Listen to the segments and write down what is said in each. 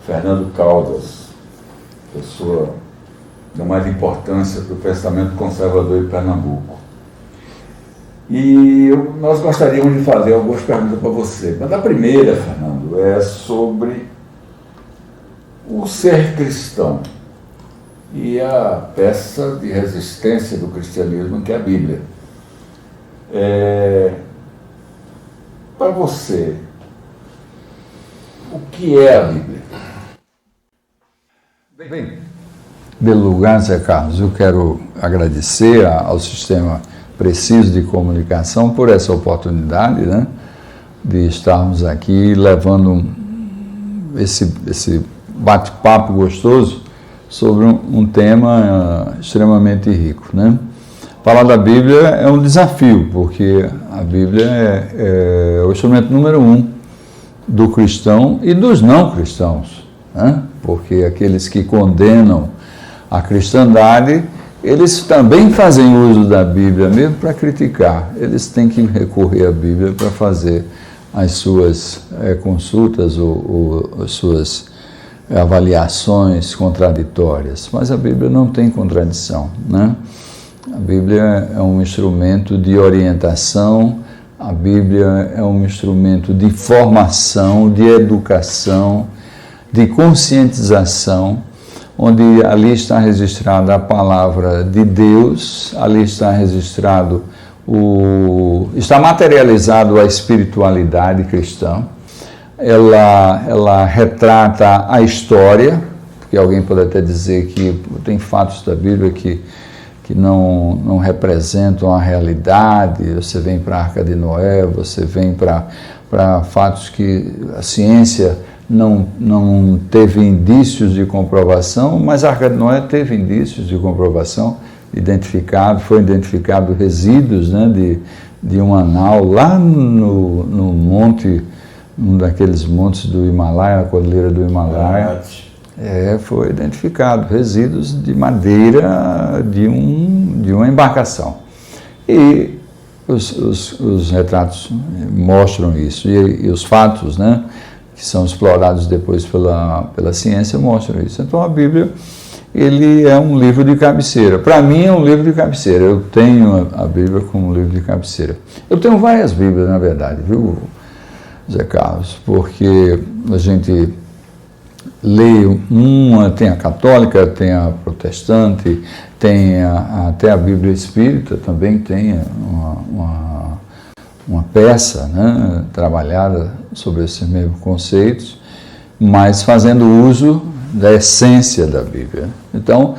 Fernando Caldas, pessoa de mais importância para o pensamento conservador em Pernambuco. E nós gostaríamos de fazer algumas perguntas para você. Mas a primeira, Fernando, é sobre o ser cristão e a peça de resistência do cristianismo, que é a Bíblia. Para você, o que é a Bíblia? Bem, em primeiro lugar, Zé Carlos, eu quero agradecer ao Sistema Preciso de Comunicação por essa oportunidade, né, de estarmos aqui levando esse bate-papo gostoso sobre um tema extremamente rico, né? Falar da Bíblia é um desafio, porque a Bíblia é o instrumento número 1 do cristão e dos não cristãos, né? Porque aqueles que condenam a cristandade, eles também fazem uso da Bíblia, mesmo para criticar. Eles têm que recorrer à Bíblia para fazer as suas consultas ou as suas avaliações contraditórias. Mas a Bíblia não tem contradição, né? A Bíblia é um instrumento de orientação, a Bíblia é um instrumento de formação, de educação, de conscientização, onde ali está registrada a palavra de Deus, ali está registrado está materializado a espiritualidade cristã. Ela retrata a história, porque alguém pode até dizer que tem fatos da Bíblia que não representam a realidade. Você vem para a Arca de Noé, você vem para fatos que a ciência não teve indícios de comprovação, mas a Arca de Noé teve indícios de comprovação, foi identificado resíduos, né, de um anal lá no monte, um daqueles montes do Himalaia, a cordilheira do Himalaia. Foi identificado resíduos de madeira de uma embarcação. E os retratos mostram isso, e os fatos, né, que são explorados depois pela ciência, mostram isso. Então a Bíblia, ele é um livro de cabeceira. Para mim é um livro de cabeceira. Eu tenho a Bíblia como um livro de cabeceira. Eu tenho várias Bíblias, na verdade, viu, Zé Carlos? Porque a gente lê tem a católica, tem a protestante, tem até a Bíblia Espírita, também tem uma peça, né, trabalhada sobre esses mesmos conceitos, mas fazendo uso da essência da Bíblia. Então,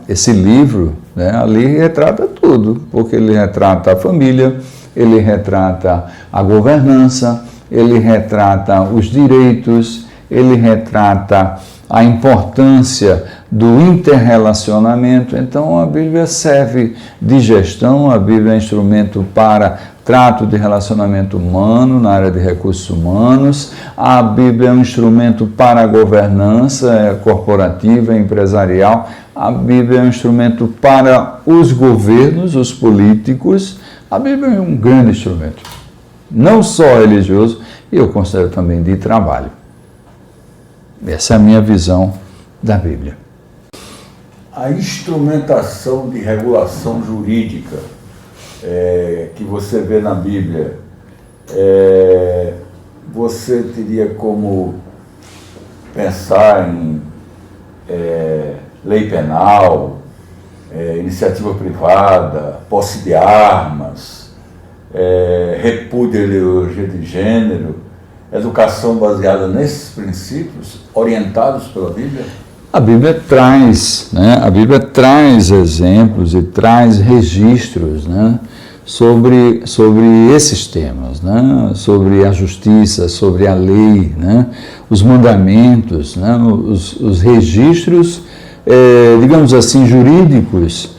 esse livro, né, ali retrata tudo, porque ele retrata a família, ele retrata a governança, ele retrata os direitos, ele retrata a importância do interrelacionamento. Então a Bíblia serve de gestão, a Bíblia é instrumento para trato de relacionamento humano, na área de recursos humanos, a Bíblia é um instrumento para a governança corporativa, empresarial, a Bíblia é um instrumento para os governos, os políticos. A Bíblia é um grande instrumento, não só religioso, e eu considero também de trabalho. Essa é a minha visão da Bíblia. A instrumentação de regulação jurídica que você vê na Bíblia, você teria como pensar em lei penal, iniciativa privada, posse de armas, repúdio à ideologia de gênero, educação baseada nesses princípios, orientados pela Bíblia? A Bíblia traz, né? A Bíblia traz exemplos e traz registros, né, sobre esses temas, né, sobre a justiça, sobre a lei, né, os mandamentos, né, os registros, digamos assim, jurídicos,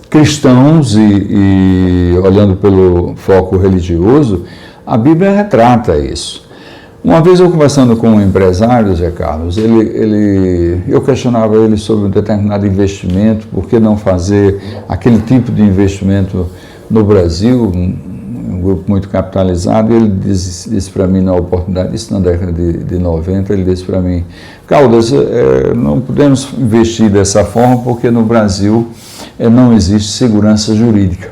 cristãos e olhando pelo foco religioso. A Bíblia retrata isso. Uma vez eu conversando com um empresário, Zé Carlos, eu questionava ele sobre um determinado investimento, por que não fazer aquele tipo de investimento no Brasil, um grupo muito capitalizado, e ele disse para mim na oportunidade, isso na década de 90, ele disse para mim, Caldas, não podemos investir dessa forma porque no Brasil não existe segurança jurídica.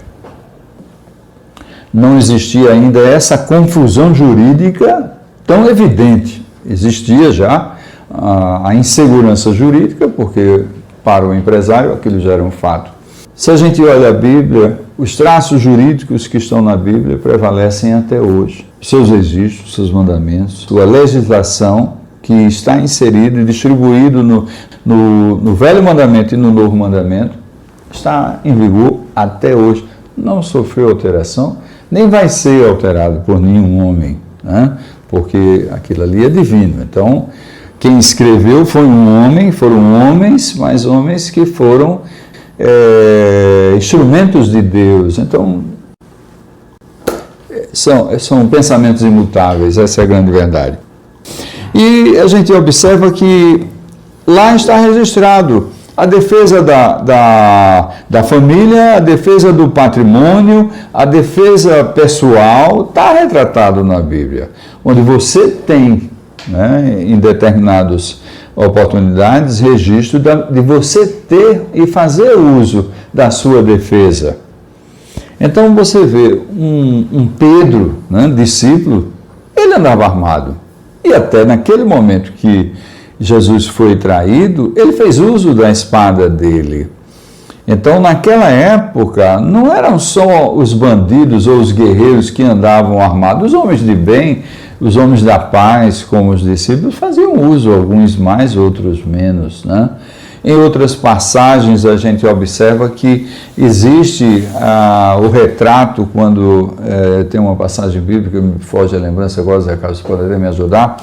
Não existia ainda essa confusão jurídica tão evidente. Existia já a insegurança jurídica, porque para o empresário aquilo já era um fato. Se a gente olha a Bíblia, os traços jurídicos que estão na Bíblia prevalecem até hoje. Seus registros, seus mandamentos, sua legislação que está inserida e distribuído no Velho Mandamento e no Novo Mandamento está em vigor até hoje. Não sofreu alteração, nem vai ser alterado por nenhum homem, né? Porque aquilo ali é divino. Então, quem escreveu foi um homem, foram homens, mas homens que foram instrumentos de Deus. Então, são pensamentos imutáveis, essa é a grande verdade. E a gente observa que lá está registrado a defesa da família, a defesa do patrimônio, a defesa pessoal, está retratado na Bíblia, onde você tem, né, em determinadas oportunidades, registro de você ter e fazer uso da sua defesa. Então você vê um Pedro, né, discípulo, ele andava armado. E até naquele momento que Jesus foi traído, ele fez uso da espada dele. Então, naquela época, não eram só os bandidos ou os guerreiros que andavam armados, os homens de bem, os homens da paz, como os discípulos, faziam uso, alguns mais, outros menos, né? Em outras passagens, a gente observa que existe o retrato, quando tem uma passagem bíblica, me foge a lembrança agora, Zé Carlos, você poderia me ajudar?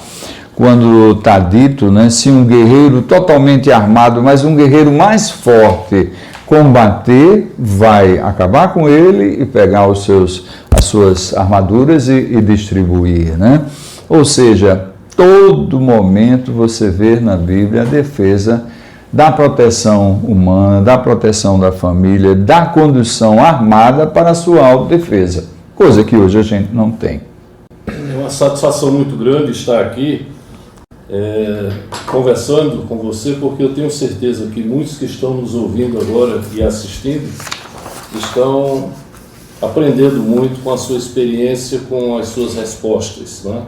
Quando está dito, né, se um guerreiro totalmente armado, mas um guerreiro mais forte combater, vai acabar com ele e pegar as suas armaduras e distribuir, né? Ou seja, todo momento você vê na Bíblia a defesa da proteção humana, da proteção da família, da condução armada para a sua autodefesa, coisa que hoje a gente não tem. É uma satisfação muito grande estar aqui conversando com você, porque eu tenho certeza que muitos que estão nos ouvindo agora e assistindo estão aprendendo muito com a sua experiência, com as suas respostas, né?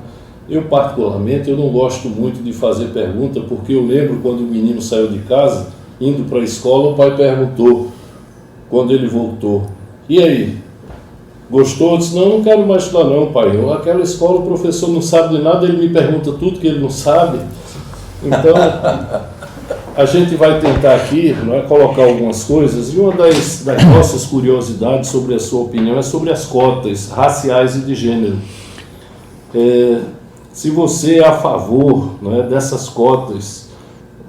Eu, particularmente, eu não gosto muito de fazer pergunta, porque eu lembro quando o menino saiu de casa, indo para a escola, o pai perguntou, quando ele voltou, e aí, gostou? Eu disse, não quero mais estudar não, pai. Aquela escola, o professor não sabe de nada, ele me pergunta tudo que ele não sabe. Então, a gente vai tentar aqui, não é, colocar algumas coisas, e uma das nossas curiosidades sobre a sua opinião é sobre as cotas raciais e de gênero. Se você é a favor, não é, dessas cotas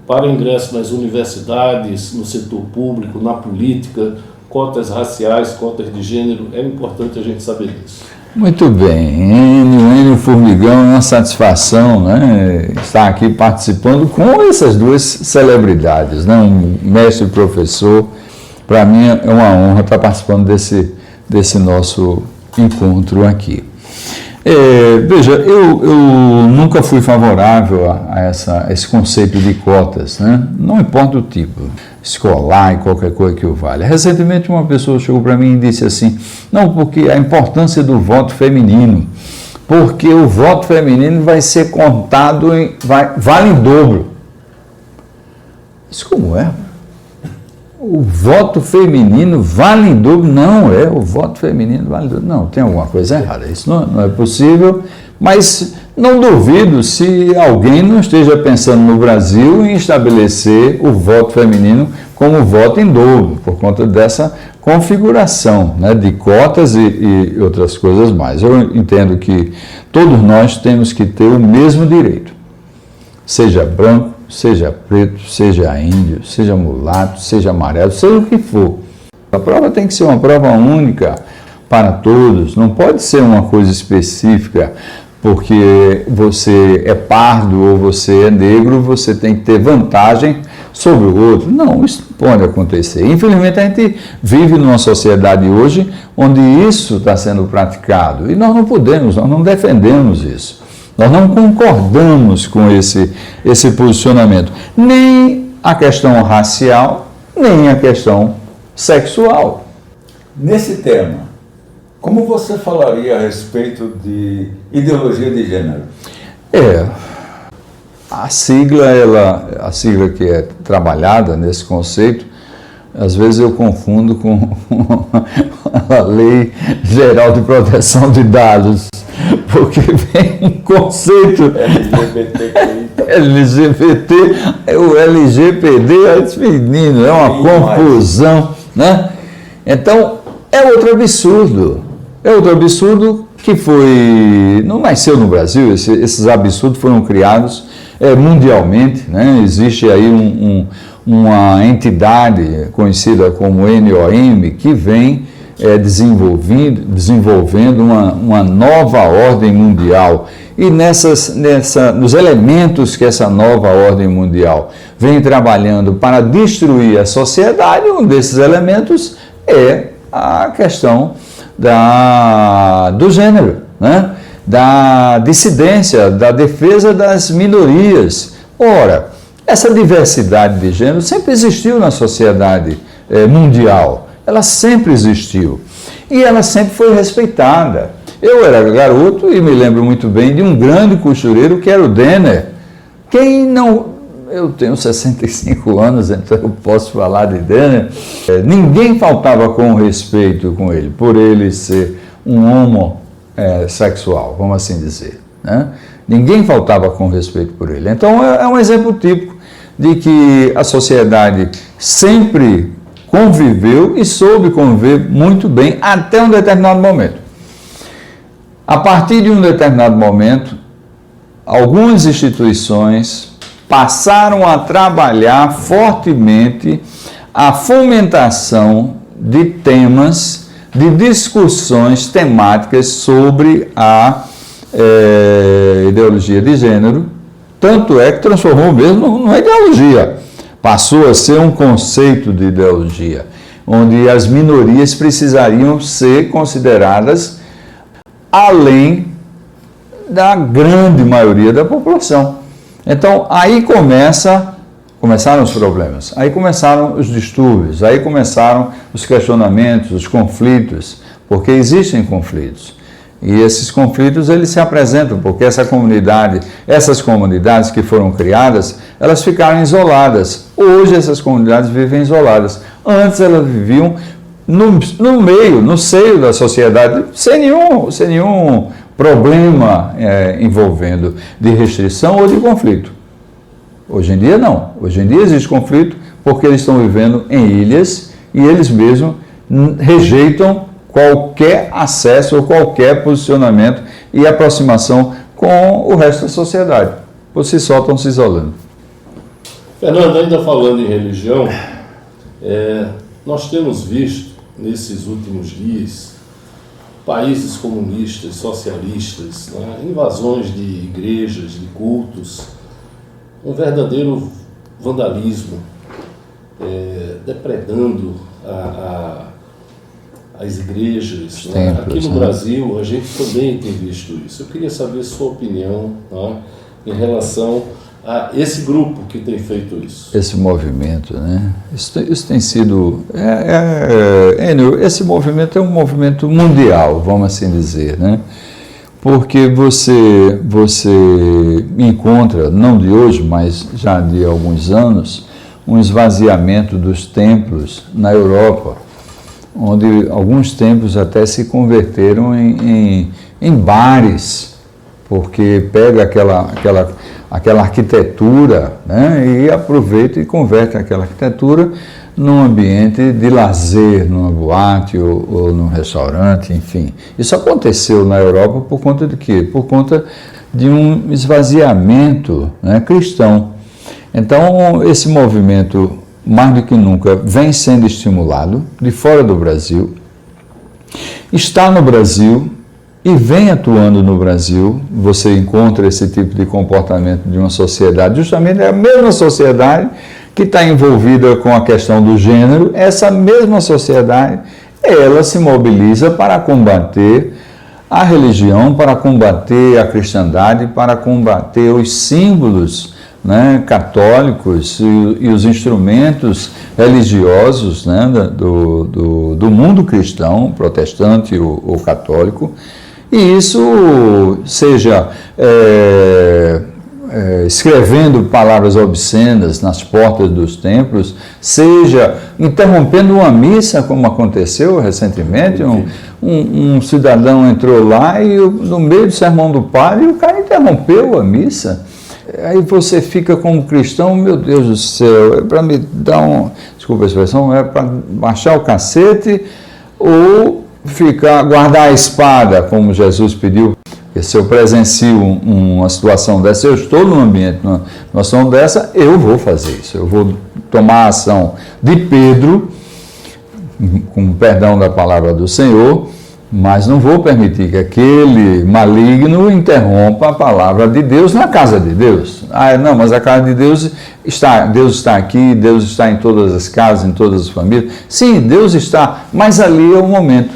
para ingresso nas universidades, no setor público, na política, cotas raciais, cotas de gênero, é importante a gente saber disso. Muito bem, Enio Formigão, é uma satisfação, né, estar aqui participando com essas duas celebridades, né, um mestre e professor. Para mim é uma honra estar participando desse nosso encontro aqui. Veja, eu nunca fui favorável a esse conceito de cotas, né? Não importa o tipo, escolar e qualquer coisa que o valha. Recentemente uma pessoa chegou para mim e disse assim, não, porque a importância do voto feminino, porque o voto feminino vai ser contado, vale em dobro. Isso como é? O voto feminino vale em dobro? Não, o voto feminino vale em dobro. Não, tem alguma coisa errada, isso não é possível, mas não duvido se alguém não esteja pensando no Brasil em estabelecer o voto feminino como voto em dobro, por conta dessa configuração, né, de cotas e outras coisas mais. Eu entendo que todos nós temos que ter o mesmo direito, seja branco, seja preto, seja índio, seja mulato, seja amarelo, seja o que for. A prova tem que ser uma prova única para todos, não pode ser uma coisa específica, porque você é pardo ou você é negro, você tem que ter vantagem sobre o outro. Não, isso não pode acontecer. Infelizmente, a gente vive numa sociedade hoje onde isso está sendo praticado e nós não podemos, nós não defendemos isso. Nós não concordamos com esse posicionamento, nem a questão racial, nem a questão sexual. Nesse tema, como você falaria a respeito de ideologia de gênero? A sigla que é trabalhada nesse conceito, às vezes eu confundo com a Lei Geral de Proteção de Dados, porque vem um conceito LGBT, o LGPD, menino, é uma confusão, né? Então, é outro absurdo que não nasceu no Brasil, esses absurdos foram criados mundialmente, né? Existe aí uma entidade conhecida como NOM que vem desenvolvendo uma nova ordem mundial. E nos elementos que essa nova ordem mundial vem trabalhando para destruir a sociedade, um desses elementos é a questão do gênero, né? Da dissidência, da defesa das minorias. Ora, essa diversidade de gênero sempre existiu na sociedade mundial, ela sempre existiu e ela sempre foi respeitada. Eu era garoto e me lembro muito bem de um grande costureiro que era o Denner. Eu tenho 65 anos, então eu posso falar de Denner. Ninguém faltava com respeito com ele, por ele ser um homossexual, vamos assim dizer, né? Ninguém faltava com respeito por ele. Então é um exemplo típico de que a sociedade sempre conviveu e soube conviver muito bem até um determinado momento. A partir de um determinado momento, algumas instituições passaram a trabalhar fortemente a fomentação de temas, de discussões temáticas sobre a ideologia de gênero, tanto é que transformou mesmo numa ideologia. Passou a ser um conceito de ideologia, onde as minorias precisariam ser consideradas além da grande maioria da população. Então, aí começaram os problemas, aí começaram os distúrbios, aí começaram os questionamentos, os conflitos, porque existem conflitos. E esses conflitos, eles se apresentam, porque essas comunidades que foram criadas, elas ficaram isoladas. Hoje, essas comunidades vivem isoladas. Antes, elas viviam no meio, no seio da sociedade, sem nenhum problema envolvendo de restrição ou de conflito. Hoje em dia, não. Hoje em dia existe conflito porque eles estão vivendo em ilhas e eles mesmos rejeitam qualquer acesso ou qualquer posicionamento e aproximação com o resto da sociedade. Por si só estão se isolando. Fernando, ainda falando em religião, nós temos visto nesses últimos dias países comunistas, socialistas, né, invasões de igrejas, de cultos, um verdadeiro vandalismo, depredando as igrejas. Né? Aqui no Brasil, a gente também tem visto isso. Eu queria saber sua opinião, né, em relação a esse grupo que tem feito isso. Esse movimento, né? Isso tem sido... esse movimento é um movimento mundial, vamos assim dizer, né? Porque você encontra, não de hoje, mas já de alguns anos, um esvaziamento dos templos na Europa, onde alguns templos até se converteram em bares, porque pega aquela arquitetura, né, e aproveita e converte aquela arquitetura num ambiente de lazer, numa boate ou num restaurante, enfim. Isso aconteceu na Europa por conta de quê? Por conta de um esvaziamento, né, cristão. Então, esse movimento, mais do que nunca, vem sendo estimulado de fora do Brasil. está no Brasil e vem atuando no Brasil. Você encontra esse tipo de comportamento de uma sociedade, justamente é a mesma sociedade que está envolvida com a questão do gênero. Essa mesma sociedade, ela se mobiliza para combater a religião, para combater a cristandade, para combater os símbolos, né, católicos e os instrumentos religiosos, né, do mundo cristão, protestante ou católico. E isso, seja escrevendo palavras obscenas nas portas dos templos, seja interrompendo uma missa, como aconteceu recentemente. Um cidadão entrou lá e no meio do sermão do padre, o cara interrompeu a missa. Aí você fica como cristão, meu Deus do céu, é para me dar desculpa a expressão, é para baixar o cacete ou guardar a espada, como Jesus pediu. Porque se eu presencio uma situação dessa, eu estou num ambiente, numa situação dessa, eu vou fazer isso. Eu vou tomar a ação de Pedro, com perdão da palavra do Senhor, mas não vou permitir que aquele maligno interrompa a palavra de Deus na casa de Deus. Ah, não, mas a casa de Deus está aqui, Deus está em todas as casas, em todas as famílias. Sim, Deus está, mas ali é o momento,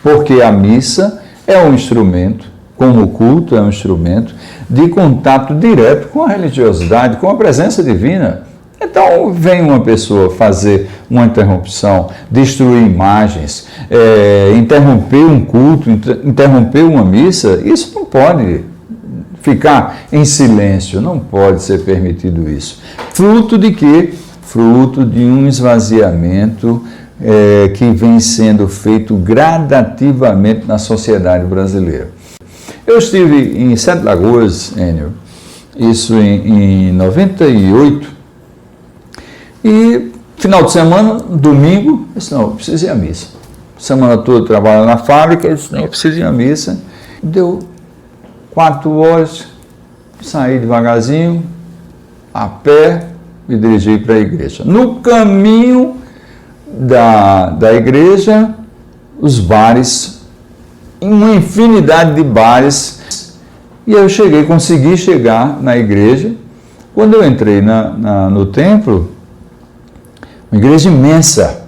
porque a missa é um instrumento, como o culto é um instrumento de contato direto com a religiosidade, com a presença divina. Então, vem uma pessoa fazer uma interrupção, destruir imagens, interromper um culto, interromper uma missa, isso não pode ficar em silêncio, não pode ser permitido isso. Fruto de quê? Fruto de um esvaziamento que vem sendo feito gradativamente na sociedade brasileira. Eu estive em Sete Lagoas, Enio, isso em 98, e final de semana, domingo, eu disse, não, eu preciso ir à missa. Semana toda trabalhando na fábrica, eu disse, não, eu preciso ir à missa. Deu 4 horas, saí devagarzinho, a pé, e dirigi para a igreja. No caminho da igreja, os bares, uma infinidade de bares, e eu consegui chegar na igreja. Quando eu entrei no templo, uma igreja imensa,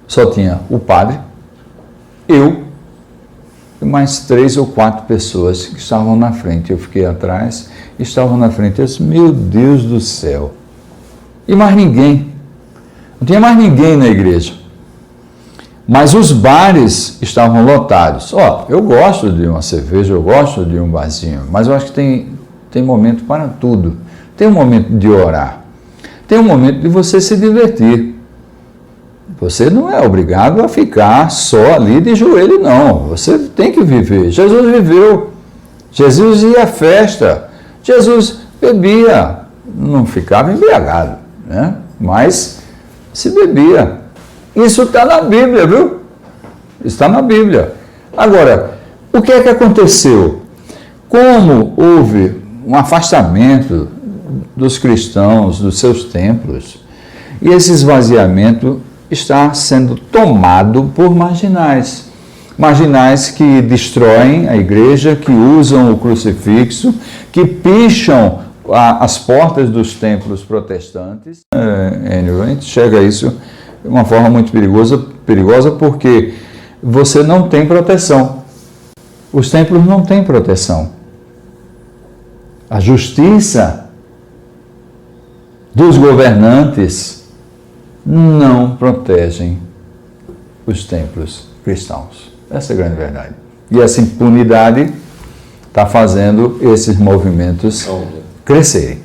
só tinha o padre, eu e mais 3 ou 4 pessoas que estavam na frente. Eu fiquei atrás, estavam na frente. Eu disse, meu Deus do céu, e mais ninguém, não tinha mais ninguém na igreja. Mas os bares estavam lotados. Eu gosto de uma cerveja, eu gosto de um barzinho, mas eu acho que tem momento para tudo. Tem um momento de orar. Tem um momento de você se divertir. Você não é obrigado a ficar só ali de joelho, não. Você tem que viver. Jesus viveu. Jesus ia à festa. Jesus bebia. Não ficava embriagado, né? Mas se bebia. Isso está na Bíblia, viu? Está na Bíblia. Agora, o que é que aconteceu? Como houve um afastamento dos cristãos, dos seus templos, e esse esvaziamento está sendo tomado por marginais. Marginais que destroem a igreja, que usam o crucifixo, que picham as portas dos templos protestantes. A gente chega a isso de uma forma muito perigosa porque você não tem proteção. Os templos não têm proteção. A justiça dos governantes não protegem os templos cristãos. Essa é a grande verdade. E essa impunidade está fazendo esses movimentos crescerem.